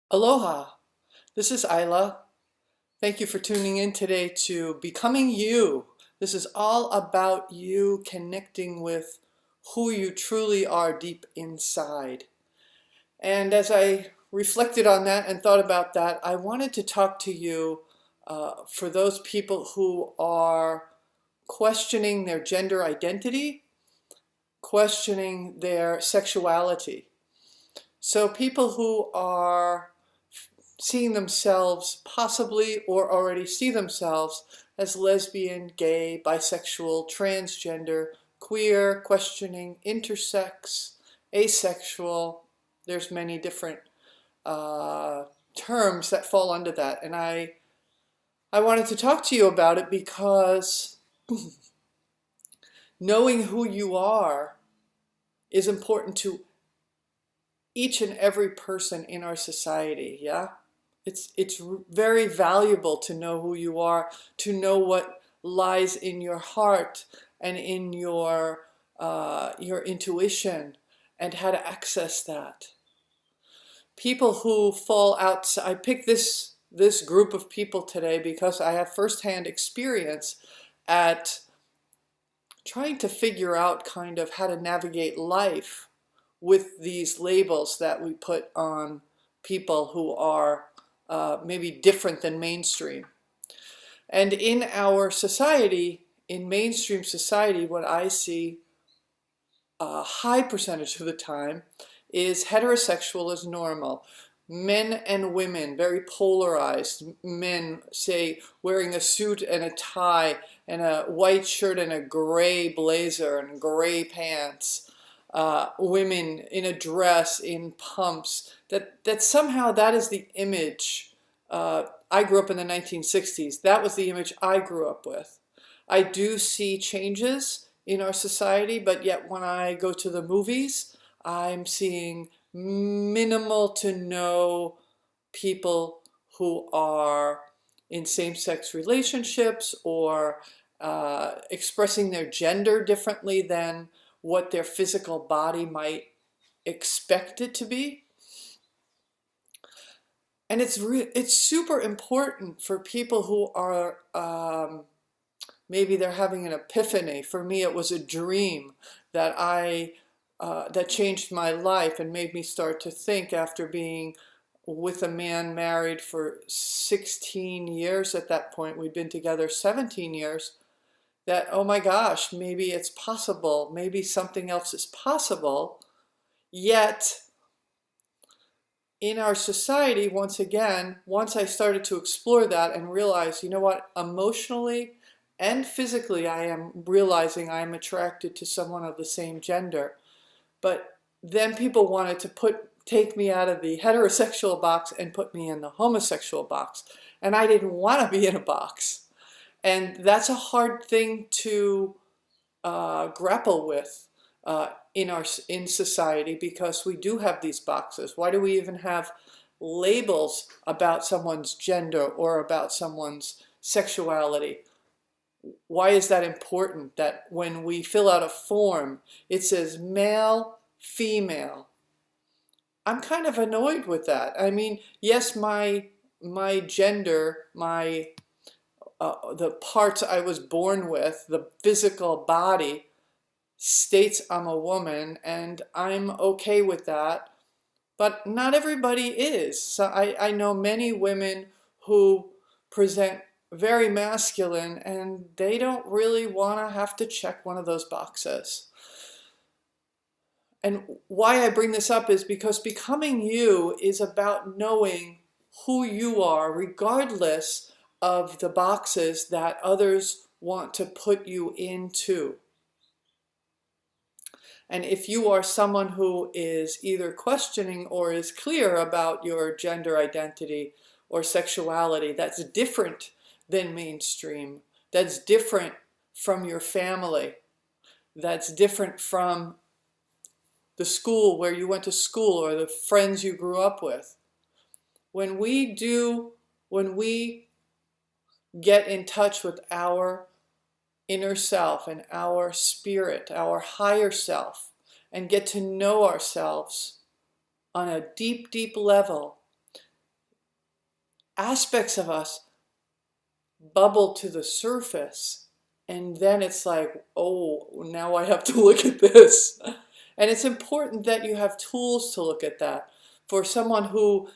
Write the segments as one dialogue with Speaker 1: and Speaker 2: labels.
Speaker 1: Aloha, this is Eila. Thank you for tuning in today to Becoming You. This is all about you connecting with who you truly are deep inside. And as I reflected on that and thought about that, I wanted to talk to you for those people who are questioning their gender identity, questioning their sexuality. So people who are seeing themselves possibly or already see themselves as lesbian, gay, bisexual, transgender, queer, questioning, intersex, asexual. There's many different terms that fall under that. And I wanted to talk to you about it because knowing who you are is important to each and every person in our society, yeah? It's very valuable to know who you are, to know what lies in your heart and in your intuition and how to access that. People who fall outside, I picked this group of people today because I have firsthand experience at trying to figure out kind of how to navigate life with these labels that we put on people who are maybe different than mainstream. And in our society, in mainstream society, what I see a high percentage of the time is heterosexual is normal. Men and women, very polarized. Men, say, wearing a suit and a tie and a white shirt and a gray blazer and gray pants. Women in a dress, in pumps, that somehow that is the image. I grew up in the 1960s. That was the image I grew up with. I do see changes in our society, but yet when I go to the movies, I'm seeing minimal to no people who are in same-sex relationships or expressing their gender differently than what their physical body might expect it to be. And it's super important for people who are maybe they're having an epiphany. For me, it was a dream that that changed my life and made me start to think after being with a man married for 16 years at that point. We'd been together 17 years. That, oh my gosh, maybe it's possible, maybe something else is possible. Yet, in our society, once again, once I started to explore that and realize, you know what, emotionally and physically I am realizing I am attracted to someone of the same gender. But then people wanted to take me out of the heterosexual box and put me in the homosexual box. And I didn't want to be in a box. And that's a hard thing to grapple with in society, because we do have these boxes. Why do we even have labels about someone's gender or about someone's sexuality? Why is that important that when we fill out a form, it says male, female? I'm kind of annoyed with that. I mean, yes, my gender, the parts I was born with, the physical body, states I'm a woman, and I'm okay with that. But not everybody is. So I know many women who present very masculine, and they don't really want to have to check one of those boxes. And why I bring this up is because becoming you is about knowing who you are, regardless of the boxes that others want to put you into. And if you are someone who is either questioning or is clear about your gender identity or sexuality, that's different than mainstream, that's different from your family, that's different from the school where you went to school or the friends you grew up with. When we get in touch with our inner self and our spirit, our higher self, and get to know ourselves on a deep, deep level, aspects of us bubble to the surface, and then it's like, oh, now I have to look at this. And it's important that you have tools to look at that. For someone who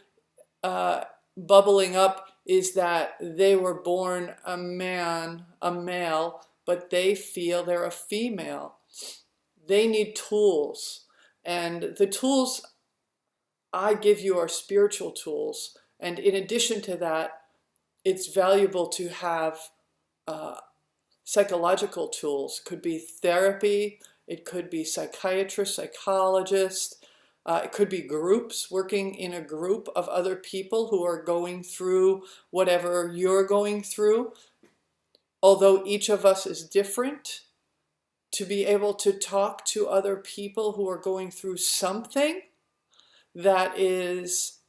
Speaker 1: bubbling up is that they were born a male, but they feel they're a female. They need tools. And the tools I give you are spiritual tools. And in addition to that, it's valuable to have psychological tools. Could be therapy, it could be psychiatrist, psychologist, it could be groups, working in a group of other people who are going through whatever you're going through. Although each of us is different, to be able to talk to other people who are going through something that is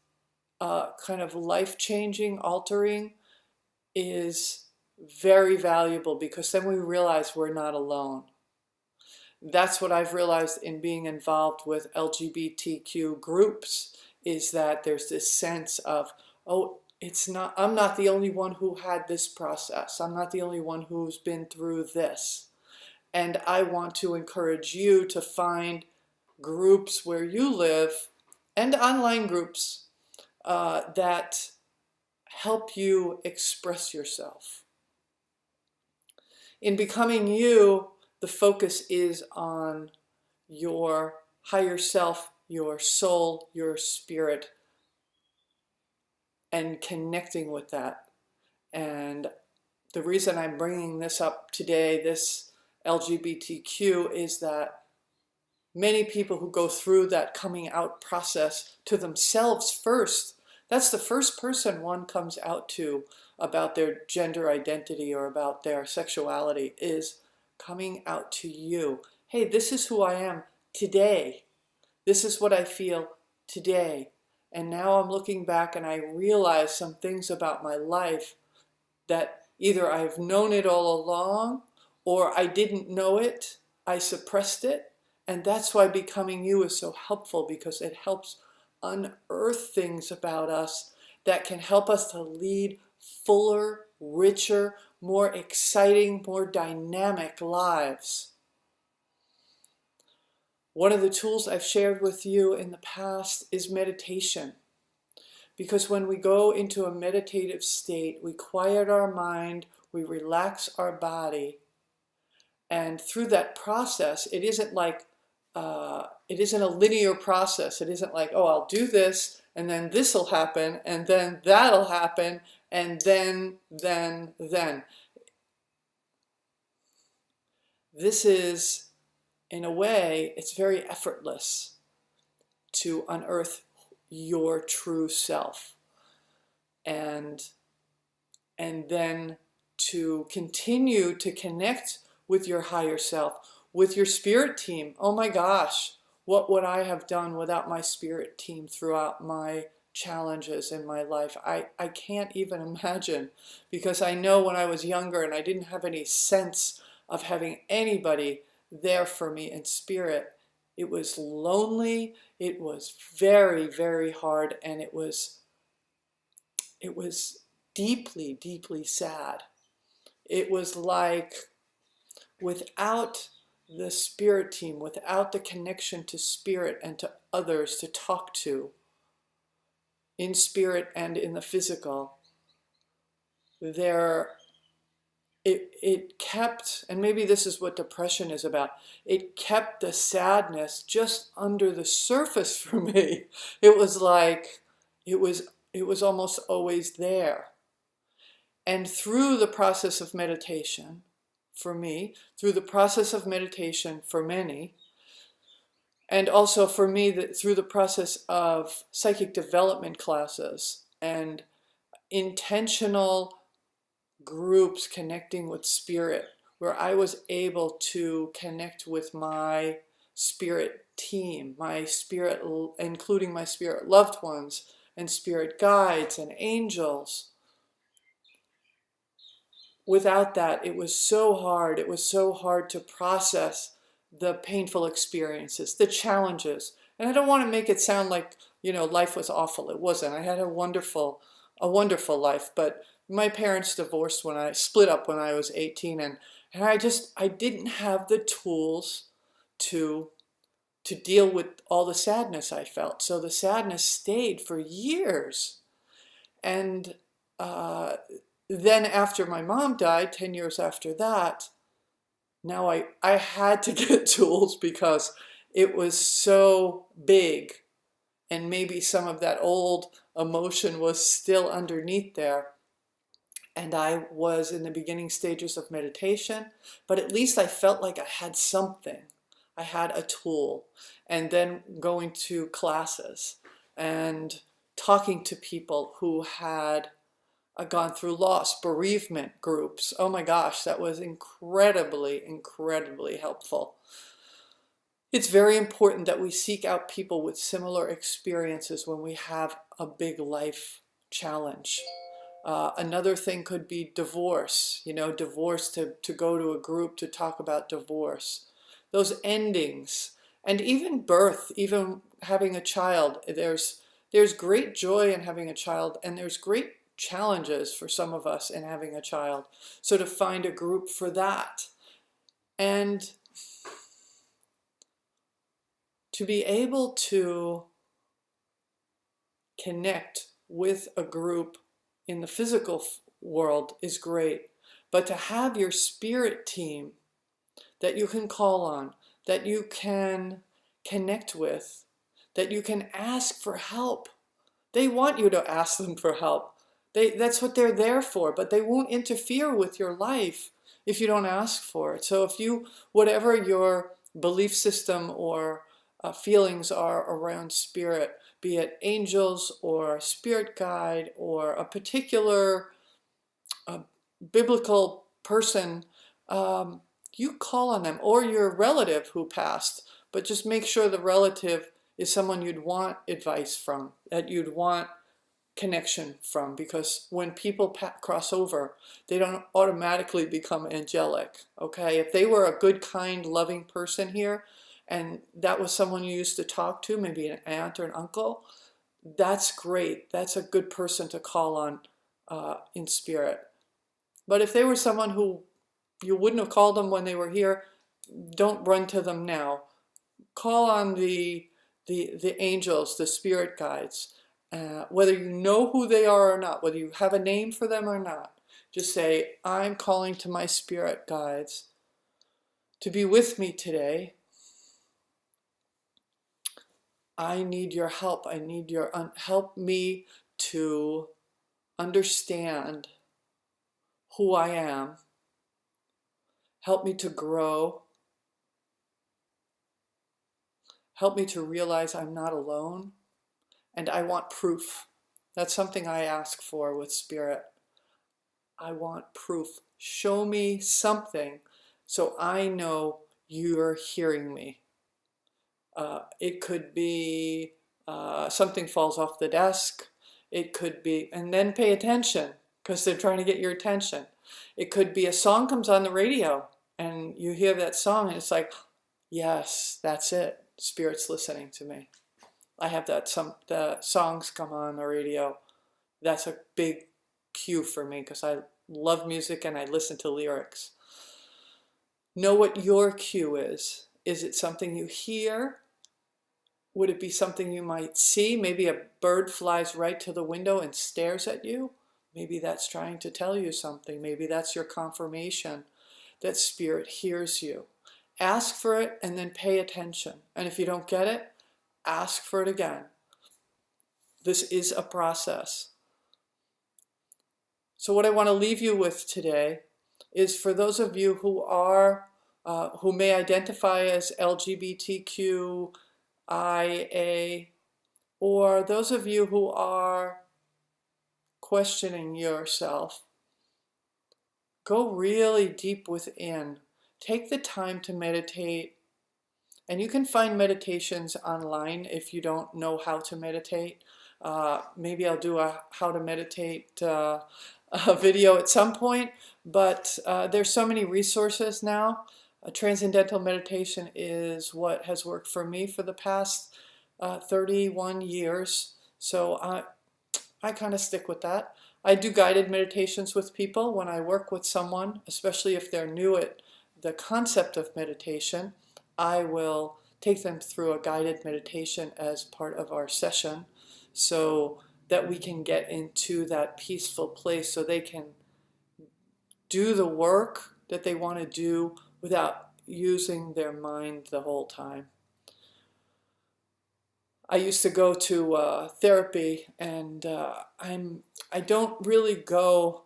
Speaker 1: kind of life-changing, altering, is very valuable, because then we realize we're not alone. That's what I've realized in being involved with LGBTQ groups, is that there's this sense of, oh, I'm not the only one who had this process. I'm not the only one who's been through this. And I want to encourage you to find groups where you live, and online groups that help you express yourself. In becoming you, the focus is on your higher self, your soul, your spirit, and connecting with that. And the reason I'm bringing this up today, this LGBTQ, is that many people who go through that coming out process to themselves first, that's the first person one comes out to about their gender identity or about their sexuality, is coming out to you. Hey, this is who I am today. This is what I feel today. And now I'm looking back and I realize some things about my life that either I've known it all along, or I didn't know it, I suppressed it. And that's why becoming you is so helpful, because it helps unearth things about us that can help us to lead fuller, richer, more exciting, more dynamic lives. One of the tools I've shared with you in the past is meditation. Because when we go into a meditative state, we quiet our mind, we relax our body. And through that process, it isn't a linear process. It isn't like, oh, I'll do this, and then this will happen, and then that'll happen, and then. This is, in a way, it's very effortless to unearth your true self. And then to continue to connect with your higher self, with your spirit team. Oh my gosh, what would I have done without my spirit team throughout my challenges in my life? I can't even imagine, because I know when I was younger and I didn't have any sense of having anybody there for me in spirit, it was lonely, it was very, very hard, and it was deeply, deeply sad. It was like, without the spirit team, without the connection to spirit and to others to talk to, in spirit and in the physical, it kept, and maybe this is what depression is about, it kept the sadness just under the surface for me. It was like, it was almost always there. And through the process of meditation, for me, through the process of meditation for many, and also for me through the process of psychic development classes and intentional groups connecting with spirit, where I was able to connect with my spirit team, my spirit, including my spirit loved ones and spirit guides and angels. Without that, it was so hard. It was so hard to process the painful experiences, the challenges. And I don't want to make it sound like, life was awful. It wasn't. I had a wonderful a wonderful life. But my parents divorced when I split up when I was 18, and I didn't have the tools to deal with all the sadness I felt. So the sadness stayed for years. And then after my mom died, 10 years after that, now I had to get tools because it was so big, and maybe some of that old emotion was still underneath there. And I was in the beginning stages of meditation, but at least I felt like I had something. I had a tool. And then going to classes and talking to people who had gone through loss, bereavement groups. Oh my gosh, that was incredibly, incredibly helpful. It's very important that we seek out people with similar experiences when we have a big life challenge. Another thing could be divorce, divorce, to go to a group to talk about divorce. Those endings, and even birth, even having a child. There's great joy in having a child, and there's great challenges for some of us in having a child. So to find a group for that, and to be able to connect with a group in the physical world is great, but to have your spirit team that you can call on, that you can connect with, that you can ask for help. They want you to ask them for help. That's what they're there for, but they won't interfere with your life if you don't ask for it. So whatever your belief system or feelings are around spirit, be it angels or spirit guide or a particular biblical person, you call on them, or your relative who passed, but just make sure the relative is someone you'd want advice from, that you'd want connection from, because when people cross over, they don't automatically become angelic, okay? If they were a good, kind, loving person here, and that was someone you used to talk to, maybe an aunt or an uncle, that's great. That's a good person to call on in spirit. But if they were someone who you wouldn't have called them when they were here, don't run to them now. Call on the angels, the spirit guides, whether you know who they are or not, whether you have a name for them or not. Just say, I'm calling to my spirit guides to be with me today. I need your help. I need your help me to understand who I am. Help me to grow. Help me to realize I'm not alone. And I want proof. That's something I ask for with spirit. I want proof. Show me something so I know you're hearing me. It could be something falls off the desk. It could be, and then pay attention because they're trying to get your attention. It could be a song comes on the radio and you hear that song and it's like, yes, that's it. Spirit's listening to me. I have the songs come on the radio. That's a big cue for me because I love music and I listen to lyrics. Know what your cue is. Is it something you hear? Would it be something you might see? Maybe a bird flies right to the window and stares at you. Maybe that's trying to tell you something. Maybe that's your confirmation that spirit hears you. Ask for it and then pay attention. And if you don't get it, ask for it again. This is a process. So what I want to leave you with today is for those of you who may identify as LGBTQ IA, or those of you who are questioning yourself, go really deep within. Take the time to meditate. And you can find meditations online if you don't know how to meditate. Maybe I'll do a how to meditate a video at some point, but there's so many resources now. Transcendental meditation is what has worked for me for the past 31 years. So I kind of stick with that. I do guided meditations with people when I work with someone, especially if they're new at the concept of meditation. I will take them through a guided meditation as part of our session so that we can get into that peaceful place so they can do the work that they want to do without using their mind the whole time. I used to go to therapy, and I don't really go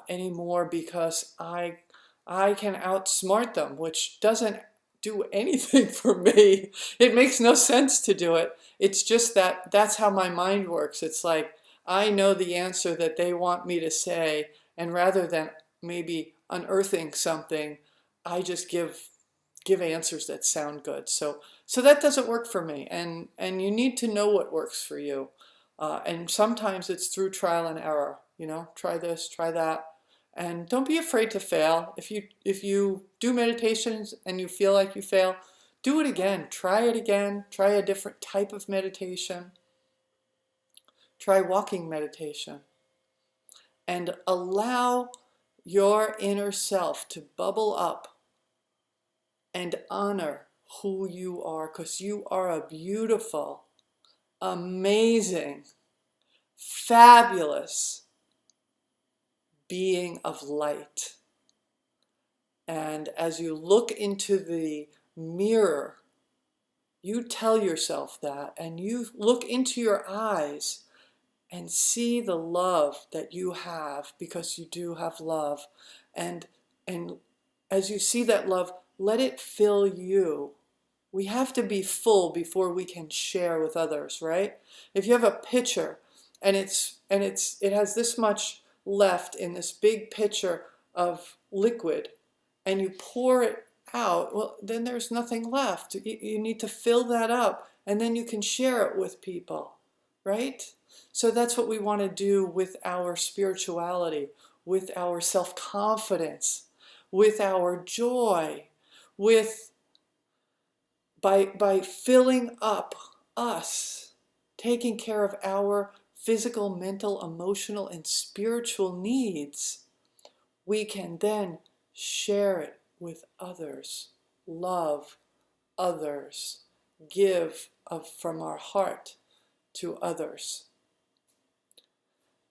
Speaker 1: anymore because I can outsmart them, which doesn't do anything for me. It makes no sense to do it. It's just that that's how my mind works. It's like I know the answer that they want me to say, and rather than maybe unearthing something, I just give answers that sound good. So that doesn't work for me, and you need to know what works for you. And sometimes it's through trial and error. You know, try this, try that. And don't be afraid to fail. If you do meditations and you feel like you fail, do it again. Try it again. Try a different type of meditation. Try walking meditation. And allow your inner self to bubble up and honor who you are, because you are a beautiful, amazing, fabulous being of light. And as you look into the mirror, you tell yourself that, and you look into your eyes and see the love that you have, because you do have love. And as you see that love, let it fill you. We have to be full before we can share with others, right? If you have a pitcher and it has this much left in this big pitcher of liquid, and you pour it out, well, then there's nothing left. You need to fill that up, and then you can share it with people, right? So that's what we want to do with our spirituality, with our self-confidence, with our joy, by filling up us, taking care of our physical, mental, emotional, and spiritual needs. We can then share it with others, love others, give from our heart to others.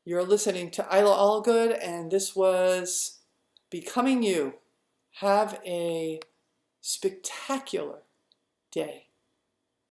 Speaker 1: You're listening to Eila Allgood, and this was Becoming You. Have a spectacular day.